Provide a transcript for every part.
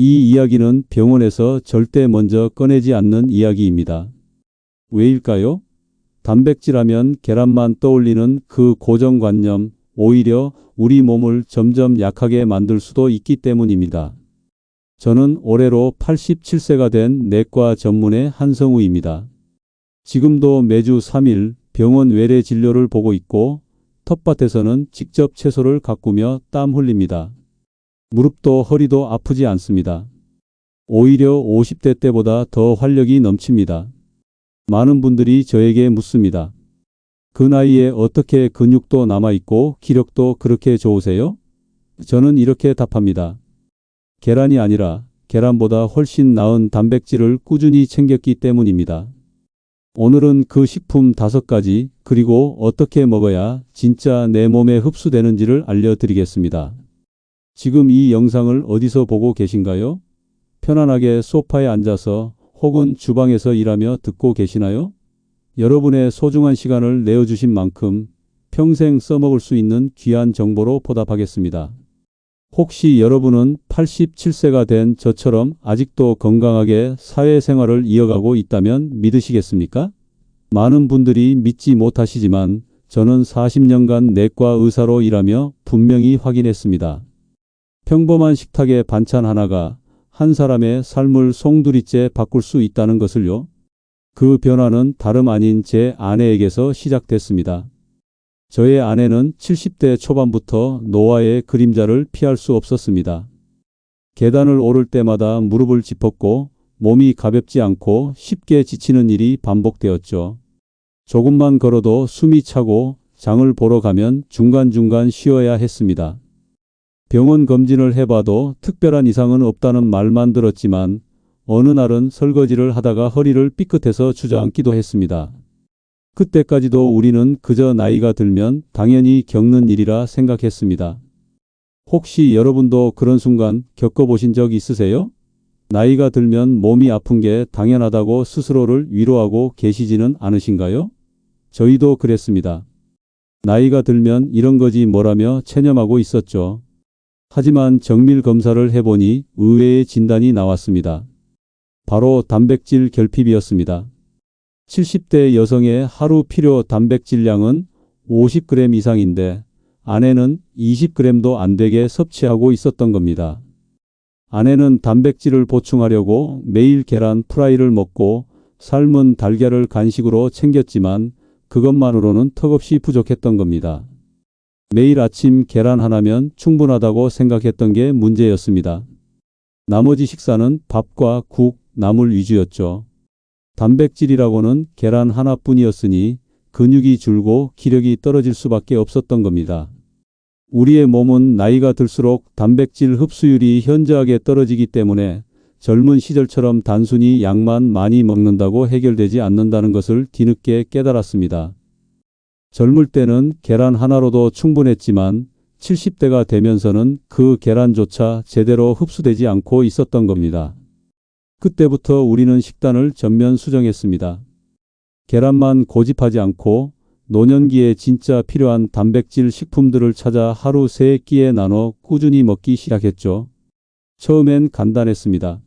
이 이야기는 병원에서 절대 먼저 꺼내지 않는 이야기입니다. 왜일까요? 단백질하면 계란만 떠올리는 그 고정관념, 오히려 우리 몸을 점점 약하게 만들 수도 있기 때문입니다. 저는 올해로 87세가 된 내과 전문의 한성우입니다. 지금도 매주 3일 병원 외래 진료를 보고 있고 텃밭에서는 직접 채소를 가꾸며 땀 흘립니다. 무릎도 허리도 아프지 않습니다. 오히려 50대 때보다 더 활력이 넘칩니다. 많은 분들이 저에게 묻습니다. 그 나이에 어떻게 근육도 남아있고 기력도 그렇게 좋으세요? 저는 이렇게 답합니다. 계란이 아니라 계란보다 훨씬 나은 단백질을 꾸준히 챙겼기 때문입니다. 오늘은 그 식품 5가지 그리고 어떻게 먹어야 진짜 내 몸에 흡수되는지를 알려드리겠습니다. 지금 이 영상을 어디서 보고 계신가요? 편안하게 소파에 앉아서 혹은 주방에서 일하며 듣고 계시나요? 여러분의 소중한 시간을 내어주신 만큼 평생 써먹을 수 있는 귀한 정보로 보답하겠습니다. 혹시 여러분은 87세가 된 저처럼 아직도 건강하게 사회생활을 이어가고 있다면 믿으시겠습니까? 많은 분들이 믿지 못하시지만 저는 40년간 내과 의사로 일하며 분명히 확인했습니다. 평범한 식탁의 반찬 하나가 한 사람의 삶을 송두리째 바꿀 수 있다는 것을요. 그 변화는 다름 아닌 제 아내에게서 시작됐습니다. 저의 아내는 70대 초반부터 노화의 그림자를 피할 수 없었습니다. 계단을 오를 때마다 무릎을 짚었고 몸이 가볍지 않고 쉽게 지치는 일이 반복되었죠. 조금만 걸어도 숨이 차고 장을 보러 가면 중간중간 쉬어야 했습니다. 병원 검진을 해봐도 특별한 이상은 없다는 말만 들었지만 어느 날은 설거지를 하다가 허리를 삐끗해서 주저앉기도 했습니다. 그때까지도 우리는 그저 나이가 들면 당연히 겪는 일이라 생각했습니다. 혹시 여러분도 그런 순간 겪어보신 적 있으세요? 나이가 들면 몸이 아픈 게 당연하다고 스스로를 위로하고 계시지는 않으신가요? 저희도 그랬습니다. 나이가 들면 이런 거지 뭐라며 체념하고 있었죠. 하지만 정밀 검사를 해보니 의외의 진단이 나왔습니다. 바로 단백질 결핍이었습니다. 70대 여성의 하루 필요 단백질량은 50g 이상인데 아내는 20g도 안 되게 섭취하고 있었던 겁니다. 아내는 단백질을 보충하려고 매일 계란 프라이를 먹고 삶은 달걀을 간식으로 챙겼지만 그것만으로는 턱없이 부족했던 겁니다. 매일 아침 계란 하나면 충분하다고 생각했던 게 문제였습니다. 나머지 식사는 밥과 국, 나물 위주였죠. 단백질이라고는 계란 하나뿐이었으니 근육이 줄고 기력이 떨어질 수밖에 없었던 겁니다. 우리의 몸은 나이가 들수록 단백질 흡수율이 현저하게 떨어지기 때문에 젊은 시절처럼 단순히 약만 많이 먹는다고 해결되지 않는다는 것을 뒤늦게 깨달았습니다. 젊을 때는 계란 하나로도 충분했지만 70대가 되면서는 그 계란조차 제대로 흡수되지 않고 있었던 겁니다. 그때부터 우리는 식단을 전면 수정했습니다. 계란만 고집하지 않고 노년기에 진짜 필요한 단백질 식품들을 찾아 하루 3끼에 나눠 꾸준히 먹기 시작했죠. 처음엔 간단했습니다.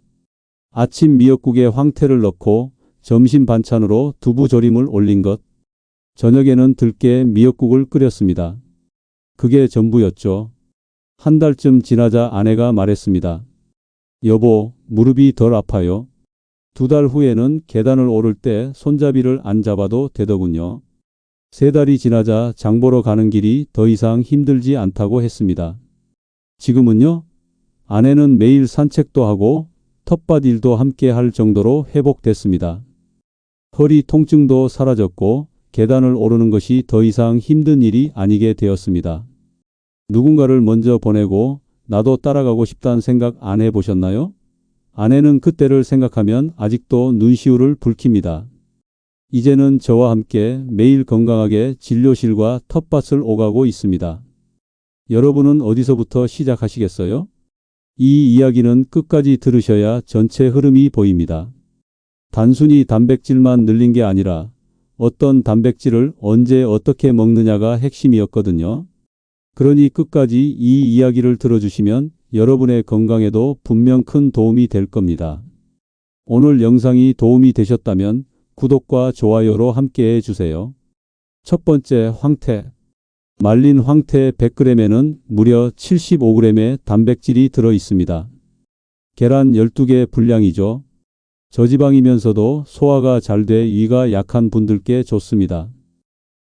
아침 미역국에 황태를 넣고 점심 반찬으로 두부조림을 올린 것. 저녁에는 들깨 미역국을 끓였습니다. 그게 전부였죠. 한 달쯤 지나자 아내가 말했습니다. 여보, 무릎이 덜 아파요. 2달 후에는 계단을 오를 때 손잡이를 안 잡아도 되더군요. 3달이 지나자 장 보러 가는 길이 더 이상 힘들지 않다고 했습니다. 지금은요? 아내는 매일 산책도 하고 텃밭 일도 함께 할 정도로 회복됐습니다. 허리 통증도 사라졌고 계단을 오르는 것이 더 이상 힘든 일이 아니게 되었습니다. 누군가를 먼저 보내고 나도 따라가고 싶다는 생각 안 해보셨나요? 아내는 그때를 생각하면 아직도 눈시울을 붉힙니다. 이제는 저와 함께 매일 건강하게 진료실과 텃밭을 오가고 있습니다. 여러분은 어디서부터 시작하시겠어요? 이 이야기는 끝까지 들으셔야 전체 흐름이 보입니다. 단순히 단백질만 늘린 게 아니라 어떤 단백질을 언제 어떻게 먹느냐가 핵심이었거든요. 그러니 끝까지 이 이야기를 들어주시면 여러분의 건강에도 분명 큰 도움이 될 겁니다. 오늘 영상이 도움이 되셨다면 구독과 좋아요로 함께 해주세요. 첫 번째, 황태. 말린 황태 100g에는 무려 75g의 단백질이 들어 있습니다. 계란 12개 분량이죠. 저지방이면서도 소화가 잘 돼 위가 약한 분들께 좋습니다.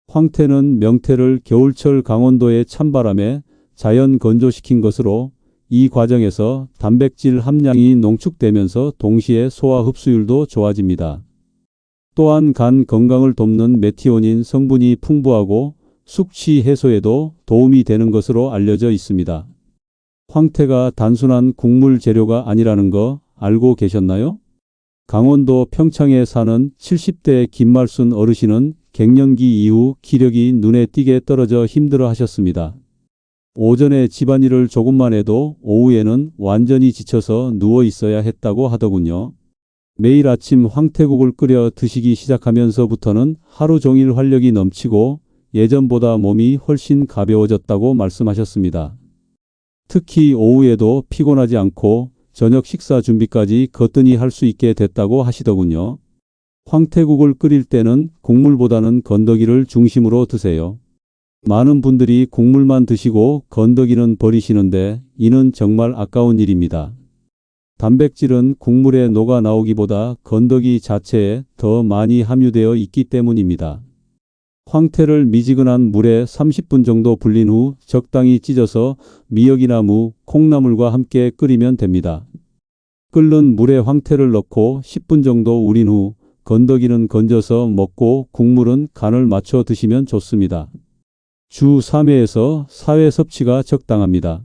황태는 명태를 겨울철 강원도의 찬바람에 자연 건조시킨 것으로 이 과정에서 단백질 함량이 농축되면서 동시에 소화 흡수율도 좋아집니다. 또한 간 건강을 돕는 메티오닌 성분이 풍부하고 숙취 해소에도 도움이 되는 것으로 알려져 있습니다. 황태가 단순한 국물 재료가 아니라는 거 알고 계셨나요? 강원도 평창에 사는 70대 김말순 어르신은 갱년기 이후 기력이 눈에 띄게 떨어져 힘들어 하셨습니다. 오전에 집안일을 조금만 해도 오후에는 완전히 지쳐서 누워 있어야 했다고 하더군요. 매일 아침 황태국을 끓여 드시기 시작하면서부터는 하루 종일 활력이 넘치고 예전보다 몸이 훨씬 가벼워졌다고 말씀하셨습니다. 특히 오후에도 피곤하지 않고 저녁 식사 준비까지 거뜬히 할 수 있게 됐다고 하시더군요. 황태국을 끓일 때는 국물보다는 건더기를 중심으로 드세요. 많은 분들이 국물만 드시고 건더기는 버리시는데 이는 정말 아까운 일입니다. 단백질은 국물에 녹아 나오기보다 건더기 자체에 더 많이 함유되어 있기 때문입니다. 황태를 미지근한 물에 30분 정도 불린 후 적당히 찢어서 미역이나 무, 콩나물과 함께 끓이면 됩니다. 끓는 물에 황태를 넣고 10분 정도 우린 후 건더기는 건져서 먹고 국물은 간을 맞춰 드시면 좋습니다. 주 3회에서 4회 섭취가 적당합니다.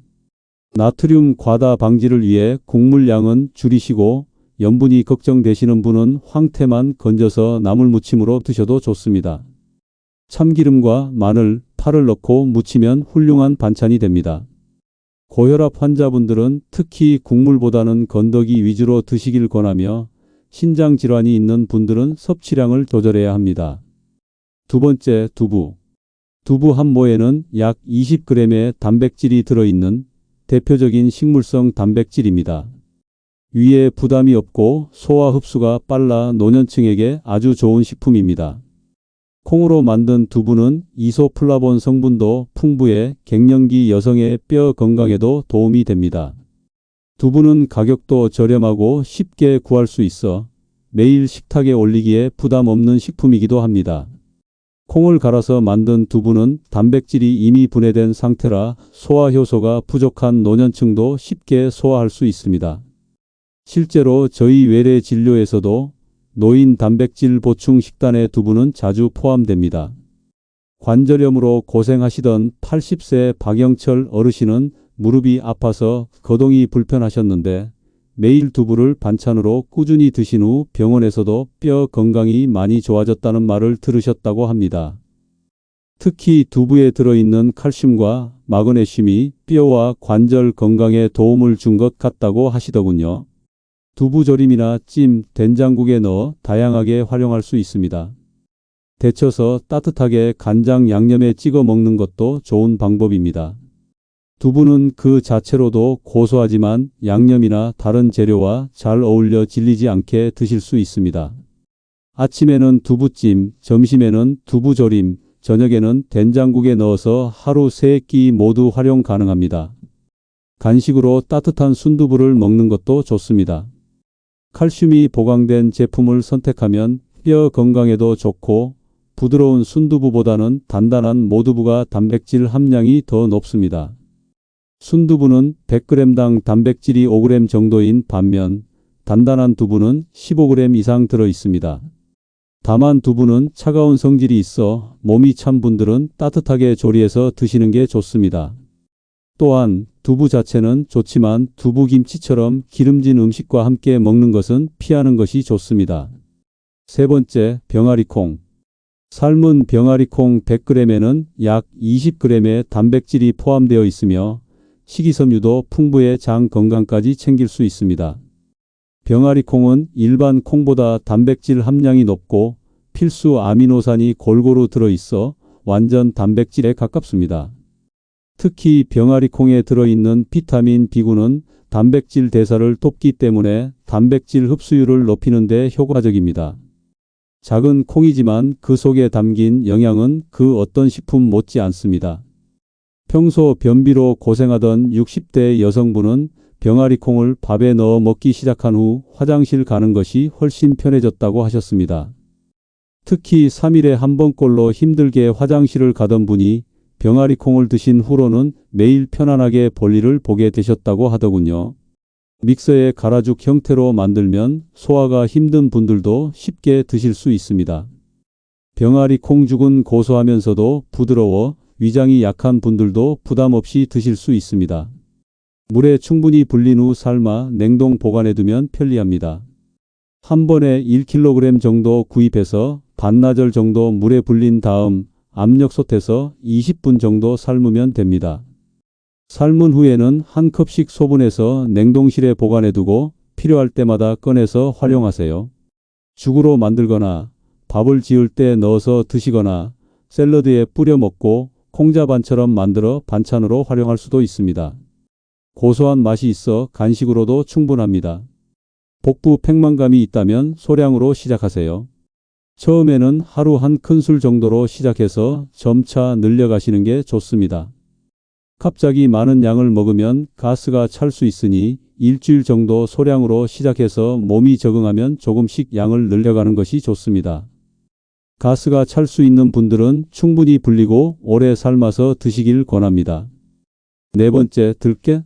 나트륨 과다 방지를 위해 국물 양은 줄이시고 염분이 걱정되시는 분은 황태만 건져서 나물 무침으로 드셔도 좋습니다. 참기름과 마늘, 파를 넣고 무치면 훌륭한 반찬이 됩니다. 고혈압 환자분들은 특히 국물보다는 건더기 위주로 드시길 권하며 신장 질환이 있는 분들은 섭취량을 조절해야 합니다. 두 번째, 두부. 두부 한 모에는 약 20g의 단백질이 들어있는 대표적인 식물성 단백질입니다. 위에 부담이 없고 소화 흡수가 빨라 노년층에게 아주 좋은 식품입니다. 콩으로 만든 두부는 이소플라본 성분도 풍부해 갱년기 여성의 뼈 건강에도 도움이 됩니다. 두부는 가격도 저렴하고 쉽게 구할 수 있어 매일 식탁에 올리기에 부담 없는 식품이기도 합니다. 콩을 갈아서 만든 두부는 단백질이 이미 분해된 상태라 소화 효소가 부족한 노년층도 쉽게 소화할 수 있습니다. 실제로 저희 외래 진료에서도 노인 단백질 보충 식단에 두부는 자주 포함됩니다. 관절염으로 고생하시던 80세 박영철 어르신은 무릎이 아파서 거동이 불편하셨는데 매일 두부를 반찬으로 꾸준히 드신 후 병원에서도 뼈 건강이 많이 좋아졌다는 말을 들으셨다고 합니다. 특히 두부에 들어있는 칼슘과 마그네슘이 뼈와 관절 건강에 도움을 준 것 같다고 하시더군요. 두부조림이나 찜, 된장국에 넣어 다양하게 활용할 수 있습니다. 데쳐서 따뜻하게 간장 양념에 찍어 먹는 것도 좋은 방법입니다. 두부는 그 자체로도 고소하지만 양념이나 다른 재료와 잘 어울려 질리지 않게 드실 수 있습니다. 아침에는 두부찜, 점심에는 두부조림, 저녁에는 된장국에 넣어서 하루 3끼 모두 활용 가능합니다. 간식으로 따뜻한 순두부를 먹는 것도 좋습니다. 칼슘이 보강된 제품을 선택하면 뼈 건강에도 좋고 부드러운 순두부보다는 단단한 모두부가 단백질 함량이 더 높습니다. 순두부는 100g당 단백질이 5g 정도인 반면 단단한 두부는 15g 이상 들어 있습니다. 다만 두부는 차가운 성질이 있어 몸이 찬 분들은 따뜻하게 조리해서 드시는 게 좋습니다. 또한 두부 자체는 좋지만 두부김치처럼 기름진 음식과 함께 먹는 것은 피하는 것이 좋습니다. 세 번째, 병아리콩. 삶은 병아리콩 100g에는 약 20g의 단백질이 포함되어 있으며 식이섬유도 풍부해 장 건강까지 챙길 수 있습니다. 병아리콩은 일반 콩보다 단백질 함량이 높고 필수 아미노산이 골고루 들어있어 완전 단백질에 가깝습니다. 특히 병아리콩에 들어있는 비타민 B군은 단백질 대사를 돕기 때문에 단백질 흡수율을 높이는 데 효과적입니다. 작은 콩이지만 그 속에 담긴 영양은 그 어떤 식품 못지 않습니다. 평소 변비로 고생하던 60대 여성분은 병아리콩을 밥에 넣어 먹기 시작한 후 화장실 가는 것이 훨씬 편해졌다고 하셨습니다. 특히 3일에 한 번꼴로 힘들게 화장실을 가던 분이 병아리콩을 드신 후로는 매일 편안하게 볼일을 보게 되셨다고 하더군요. 믹서에 갈아죽 형태로 만들면 소화가 힘든 분들도 쉽게 드실 수 있습니다. 병아리콩죽은 고소하면서도 부드러워 위장이 약한 분들도 부담 없이 드실 수 있습니다. 물에 충분히 불린 후 삶아 냉동 보관해 두면 편리합니다. 한 번에 1kg 정도 구입해서 반나절 정도 물에 불린 다음 압력솥에서 20분 정도 삶으면 됩니다. 삶은 후에는 한 컵씩 소분해서 냉동실에 보관해 두고 필요할 때마다 꺼내서 활용하세요. 죽으로 만들거나 밥을 지을 때 넣어서 드시거나 샐러드에 뿌려 먹고 콩자반처럼 만들어 반찬으로 활용할 수도 있습니다. 고소한 맛이 있어 간식으로도 충분합니다. 복부 팽만감이 있다면 소량으로 시작하세요. 처음에는 하루 한 큰술 정도로 시작해서 점차 늘려가시는 게 좋습니다. 갑자기 많은 양을 먹으면 가스가 찰 수 있으니 일주일 정도 소량으로 시작해서 몸이 적응하면 조금씩 양을 늘려가는 것이 좋습니다. 가스가 찰 수 있는 분들은 충분히 불리고 오래 삶아서 드시길 권합니다. 네 번째, 들깨.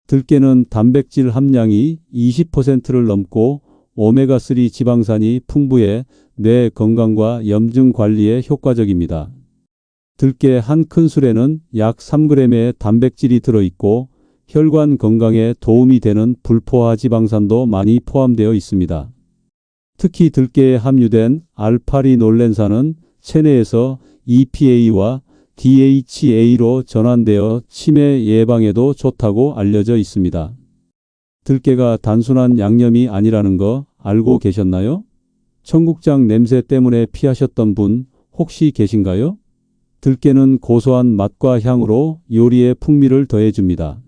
들깨는 단백질 함량이 20%를 넘고 오메가3 지방산이 풍부해 뇌 건강과 염증 관리에 효과적입니다. 들깨 한 큰술에는 약 3g의 단백질이 들어있고 혈관 건강에 도움이 되는 불포화 지방산도 많이 포함되어 있습니다. 특히 들깨에 함유된 알파리놀렌산은 체내에서 EPA와 DHA로 전환되어 치매 예방에도 좋다고 알려져 있습니다. 들깨가 단순한 양념이 아니라는 거 알고 계셨나요? 청국장 냄새 때문에 피하셨던 분 혹시 계신가요? 들깨는 고소한 맛과 향으로 요리에 풍미를 더해줍니다.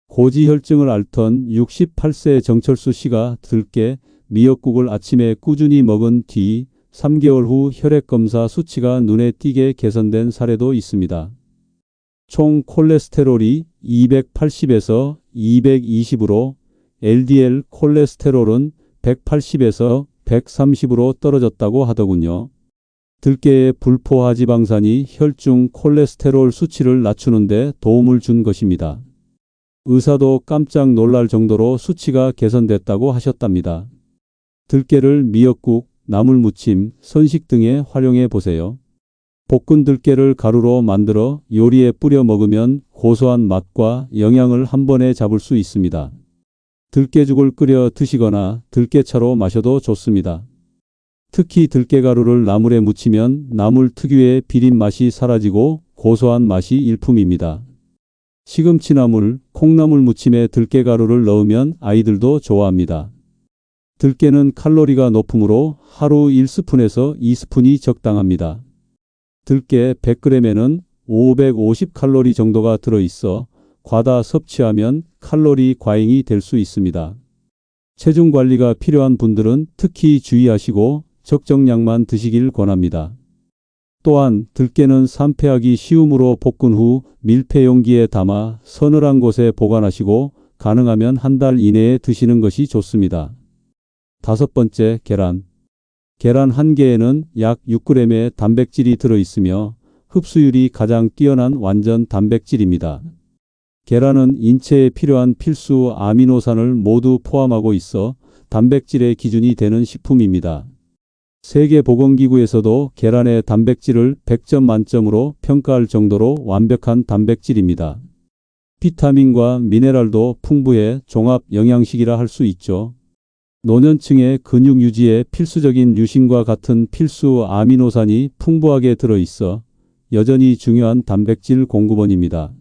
고지혈증을 앓던 68세 정철수 씨가 들깨, 미역국을 아침에 꾸준히 먹은 뒤 3개월 후 혈액검사 수치가 눈에 띄게 개선된 사례도 있습니다. 총 콜레스테롤이 280에서 220으로 LDL 콜레스테롤은 180에서 130으로 떨어졌다고 하더군요. 들깨의 불포화 지방산이 혈중 콜레스테롤 수치를 낮추는 데 도움을 준 것입니다. 의사도 깜짝 놀랄 정도로 수치가 개선됐다고 하셨답니다. 들깨를 미역국, 나물무침, 선식 등에 활용해 보세요. 볶은 들깨를 가루로 만들어 요리에 뿌려 먹으면 고소한 맛과 영양을 한 번에 잡을 수 있습니다. 들깨죽을 끓여 드시거나 들깨차로 마셔도 좋습니다. 특히 들깨가루를 나물에 묻히면 나물 특유의 비린 맛이 사라지고 고소한 맛이 일품입니다. 시금치나물, 콩나물 무침에 들깨가루를 넣으면 아이들도 좋아합니다. 들깨는 칼로리가 높으므로 하루 1스푼에서 2스푼이 적당합니다. 들깨 100g에는 550칼로리 정도가 들어있어 과다 섭취하면 칼로리 과잉이 될 수 있습니다. 체중 관리가 필요한 분들은 특히 주의하시고 적정량만 드시길 권합니다. 또한 들깨는 산패하기 쉬우므로 볶은 후 밀폐 용기에 담아 서늘한 곳에 보관하시고 가능하면 한 달 이내에 드시는 것이 좋습니다. 다섯 번째, 계란. 계란 한 개에는 약 6g의 단백질이 들어있으며 흡수율이 가장 뛰어난 완전 단백질입니다. 계란은 인체에 필요한 필수 아미노산을 모두 포함하고 있어 단백질의 기준이 되는 식품입니다. 세계보건기구에서도 계란의 단백질을 100점 만점으로 평가할 정도로 완벽한 단백질입니다. 비타민과 미네랄도 풍부해 종합 영양식이라 할 수 있죠. 노년층의 근육 유지에 필수적인 류신과 같은 필수 아미노산이 풍부하게 들어있어 여전히 중요한 단백질 공급원입니다.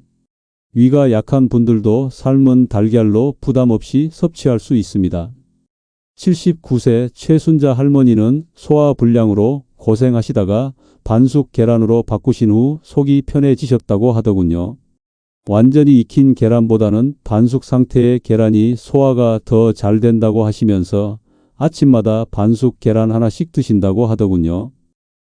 위가 약한 분들도 삶은 달걀로 부담 없이 섭취할 수 있습니다. 79세 최순자 할머니는 소화불량으로 고생하시다가 반숙 계란으로 바꾸신 후 속이 편해지셨다고 하더군요. 완전히 익힌 계란보다는 반숙 상태의 계란이 소화가 더 잘 된다고 하시면서 아침마다 반숙 계란 하나씩 드신다고 하더군요.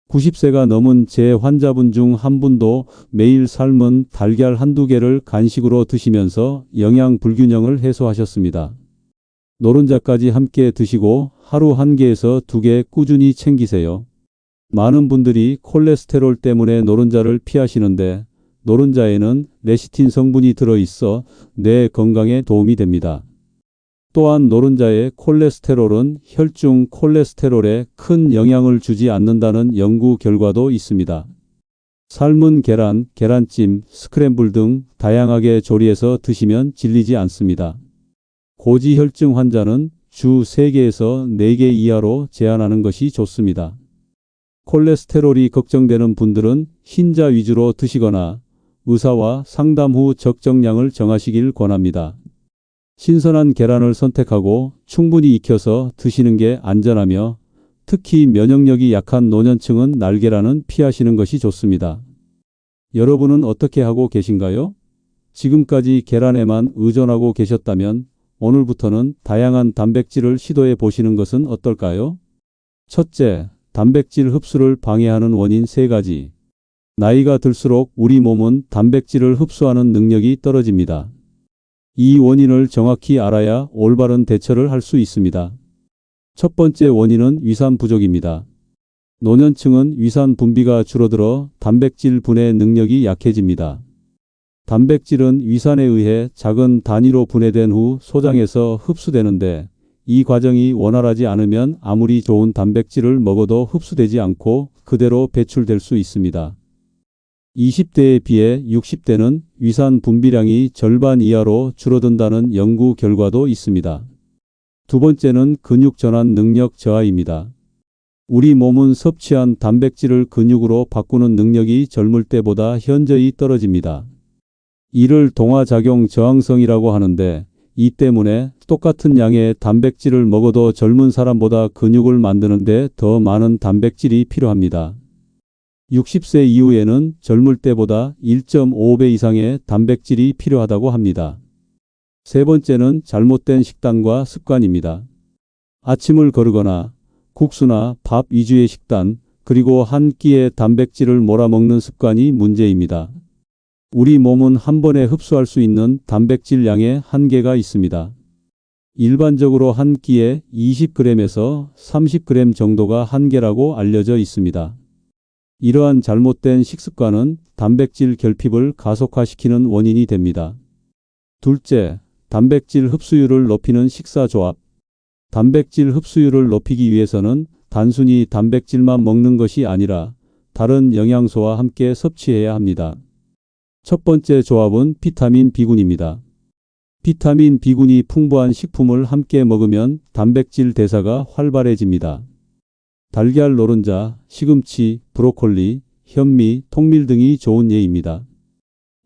90세가 넘은 제 환자분 중 한 분도 매일 삶은 달걀 한두 개를 간식으로 드시면서 영양 불균형을 해소하셨습니다. 노른자까지 함께 드시고 하루 1개에서 2개 꾸준히 챙기세요. 많은 분들이 콜레스테롤 때문에 노른자를 피하시는데 노른자에는 레시틴 성분이 들어있어 뇌 건강에 도움이 됩니다. 또한 노른자의 콜레스테롤은 혈중 콜레스테롤에 큰 영향을 주지 않는다는 연구 결과도 있습니다. 삶은 계란, 계란찜, 스크램블 등 다양하게 조리해서 드시면 질리지 않습니다. 고지혈증 환자는 주 3개에서 4개 이하로 제한하는 것이 좋습니다. 콜레스테롤이 걱정되는 분들은 흰자 위주로 드시거나 의사와 상담 후 적정량을 정하시길 권합니다. 신선한 계란을 선택하고 충분히 익혀서 드시는 게 안전하며 특히 면역력이 약한 노년층은 날계란은 피하시는 것이 좋습니다. 여러분은 어떻게 하고 계신가요? 지금까지 계란에만 의존하고 계셨다면 오늘부터는 다양한 단백질을 시도해 보시는 것은 어떨까요? 첫째, 단백질 흡수를 방해하는 원인 3가지. 나이가 들수록 우리 몸은 단백질을 흡수하는 능력이 떨어집니다. 이 원인을 정확히 알아야 올바른 대처를 할 수 있습니다. 첫 번째 원인은 위산 부족입니다. 노년층은 위산 분비가 줄어들어 단백질 분해 능력이 약해집니다. 단백질은 위산에 의해 작은 단위로 분해된 후 소장에서 흡수되는데 이 과정이 원활하지 않으면 아무리 좋은 단백질을 먹어도 흡수되지 않고 그대로 배출될 수 있습니다. 20대에 비해 60대는 위산 분비량이 절반 이하로 줄어든다는 연구 결과도 있습니다. 두 번째는 근육 전환 능력 저하입니다. 우리 몸은 섭취한 단백질을 근육으로 바꾸는 능력이 젊을 때보다 현저히 떨어집니다. 이를 동화작용 저항성이라고 하는데 이 때문에 똑같은 양의 단백질을 먹어도 젊은 사람보다 근육을 만드는 데 더 많은 단백질이 필요합니다. 60세 이후에는 젊을 때보다 1.5배 이상의 단백질이 필요하다고 합니다. 세 번째는 잘못된 식단과 습관입니다. 아침을 거르거나 국수나 밥 위주의 식단, 그리고 한 끼에 단백질을 몰아먹는 습관이 문제입니다. 우리 몸은 한 번에 흡수할 수 있는 단백질 양의 한계가 있습니다. 일반적으로 한 끼에 20g에서 30g 정도가 한계라고 알려져 있습니다. 이러한 잘못된 식습관은 단백질 결핍을 가속화시키는 원인이 됩니다. 둘째, 단백질 흡수율을 높이는 식사 조합. 단백질 흡수율을 높이기 위해서는 단순히 단백질만 먹는 것이 아니라 다른 영양소와 함께 섭취해야 합니다. 첫 번째 조합은 비타민 B군입니다. 비타민 B군이 풍부한 식품을 함께 먹으면 단백질 대사가 활발해집니다. 달걀, 노른자, 시금치, 브로콜리, 현미, 통밀 등이 좋은 예입니다.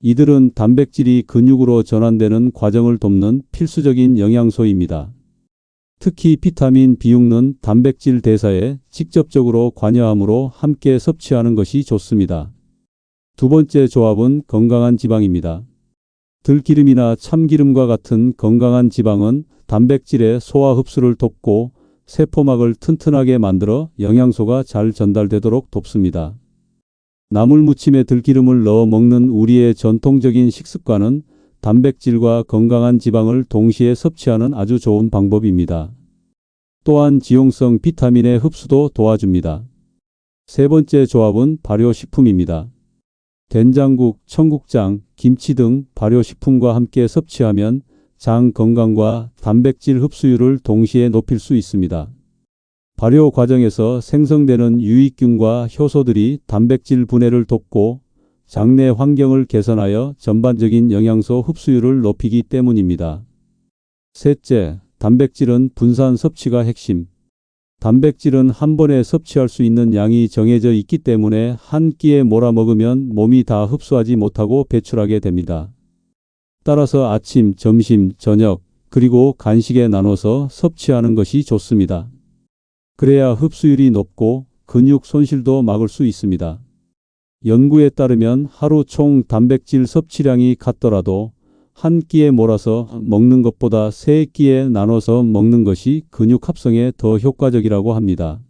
이들은 단백질이 근육으로 전환되는 과정을 돕는 필수적인 영양소입니다. 특히 비타민 B6는 단백질 대사에 직접적으로 관여하므로 함께 섭취하는 것이 좋습니다. 두 번째 조합은 건강한 지방입니다. 들기름이나 참기름과 같은 건강한 지방은 단백질의 소화 흡수를 돕고 세포막을 튼튼하게 만들어 영양소가 잘 전달되도록 돕습니다. 나물 무침에 들기름을 넣어 먹는 우리의 전통적인 식습관은 단백질과 건강한 지방을 동시에 섭취하는 아주 좋은 방법입니다. 또한 지용성 비타민의 흡수도 도와줍니다. 세 번째 조합은 발효식품입니다. 된장국, 청국장, 김치 등 발효식품과 함께 섭취하면 장 건강과 단백질 흡수율을 동시에 높일 수 있습니다. 발효 과정에서 생성되는 유익균과 효소들이 단백질 분해를 돕고 장내 환경을 개선하여 전반적인 영양소 흡수율을 높이기 때문입니다. 셋째, 단백질은 분산 섭취가 핵심. 단백질은 한 번에 섭취할 수 있는 양이 정해져 있기 때문에 한 끼에 몰아먹으면 몸이 다 흡수하지 못하고 배출하게 됩니다. 따라서 아침, 점심, 저녁, 그리고 간식에 나눠서 섭취하는 것이 좋습니다. 그래야 흡수율이 높고 근육 손실도 막을 수 있습니다. 연구에 따르면 하루 총 단백질 섭취량이 같더라도 한 끼에 몰아서 먹는 것보다 세 끼에 나눠서 먹는 것이 근육 합성에 더 효과적이라고 합니다.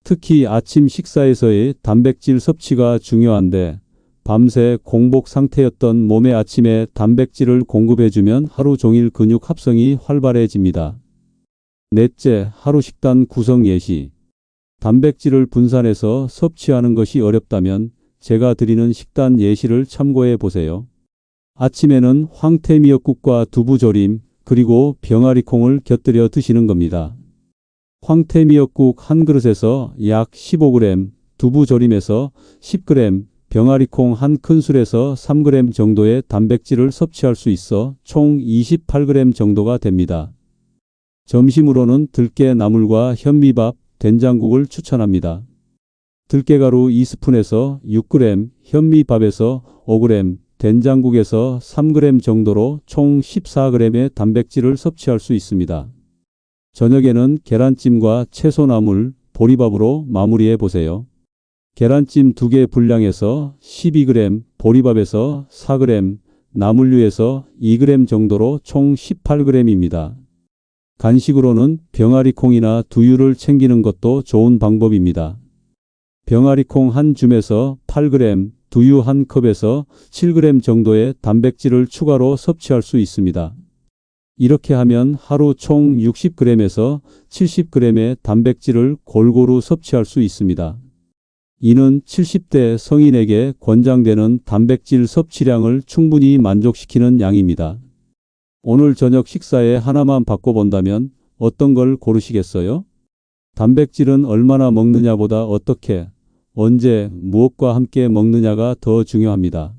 특히 아침 식사에서의 단백질 섭취가 중요한데 밤새 공복 상태였던 몸에 아침에 단백질을 공급해주면 하루 종일 근육 합성이 활발해집니다. 넷째, 하루 식단 구성 예시. 단백질을 분산해서 섭취하는 것이 어렵다면 제가 드리는 식단 예시를 참고해 보세요. 아침에는 황태미역국과 두부조림, 그리고 병아리콩을 곁들여 드시는 겁니다. 황태미역국 한 그릇에서 약 15g, 두부조림에서 10g, 병아리콩 한 큰술에서 3g 정도의 단백질을 섭취할 수 있어 총 28g 정도가 됩니다. 점심으로는 들깨 나물과 현미밥, 된장국을 추천합니다. 들깨가루 2스푼에서 6g, 현미밥에서 5g, 된장국에서 3g 정도로 총 14g의 단백질을 섭취할 수 있습니다. 저녁에는 계란찜과 채소나물, 보리밥으로 마무리해 보세요. 계란찜 2개 분량에서 12g, 보리밥에서 4g, 나물류에서 2g 정도로 총 18g입니다. 간식으로는 병아리콩이나 두유를 챙기는 것도 좋은 방법입니다. 병아리콩 한 줌에서 8g, 두유 한 컵에서 7g 정도의 단백질을 추가로 섭취할 수 있습니다. 이렇게 하면 하루 총 60g에서 70g의 단백질을 골고루 섭취할 수 있습니다. 이는 70대 성인에게 권장되는 단백질 섭취량을 충분히 만족시키는 양입니다. 오늘 저녁 식사에 하나만 바꿔본다면 어떤 걸 고르시겠어요? 단백질은 얼마나 먹느냐보다 어떻게, 언제, 무엇과 함께 먹느냐가 더 중요합니다.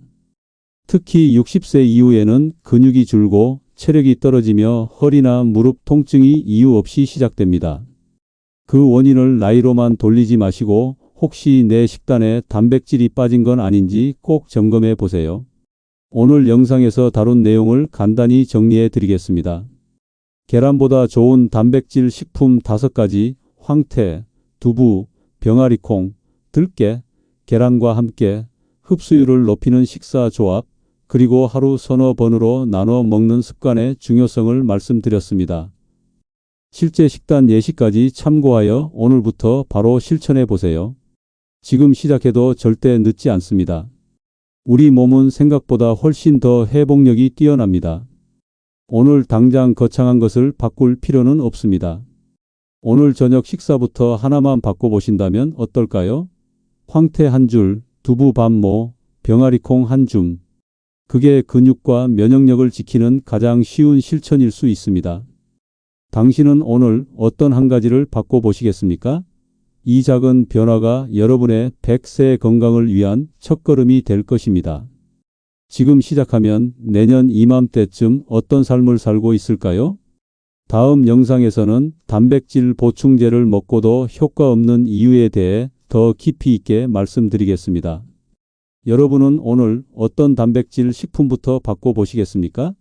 특히 60세 이후에는 근육이 줄고 체력이 떨어지며 허리나 무릎 통증이 이유 없이 시작됩니다. 그 원인을 나이로만 돌리지 마시고 혹시 내 식단에 단백질이 빠진 건 아닌지 꼭 점검해 보세요. 오늘 영상에서 다룬 내용을 간단히 정리해 드리겠습니다. 계란보다 좋은 단백질 식품 5가지, 황태, 두부, 병아리콩, 들깨, 계란과 함께 흡수율을 높이는 식사 조합, 그리고 하루 서너 번으로 나눠 먹는 습관의 중요성을 말씀드렸습니다. 실제 식단 예시까지 참고하여 오늘부터 바로 실천해 보세요. 지금 시작해도 절대 늦지 않습니다. 우리 몸은 생각보다 훨씬 더 회복력이 뛰어납니다. 오늘 당장 거창한 것을 바꿀 필요는 없습니다. 오늘 저녁 식사부터 하나만 바꿔보신다면 어떨까요? 황태 한 줄, 두부 반모, 병아리콩 한 줌. 그게 근육과 면역력을 지키는 가장 쉬운 실천일 수 있습니다. 당신은 오늘 어떤 한 가지를 바꿔보시겠습니까? 이 작은 변화가 여러분의 100세 건강을 위한 첫걸음이 될 것입니다. 지금 시작하면 내년 이맘때쯤 어떤 삶을 살고 있을까요? 다음 영상에서는 단백질 보충제를 먹고도 효과 없는 이유에 대해 더 깊이 있게 말씀드리겠습니다. 여러분은 오늘 어떤 단백질 식품부터 바꿔보시겠습니까?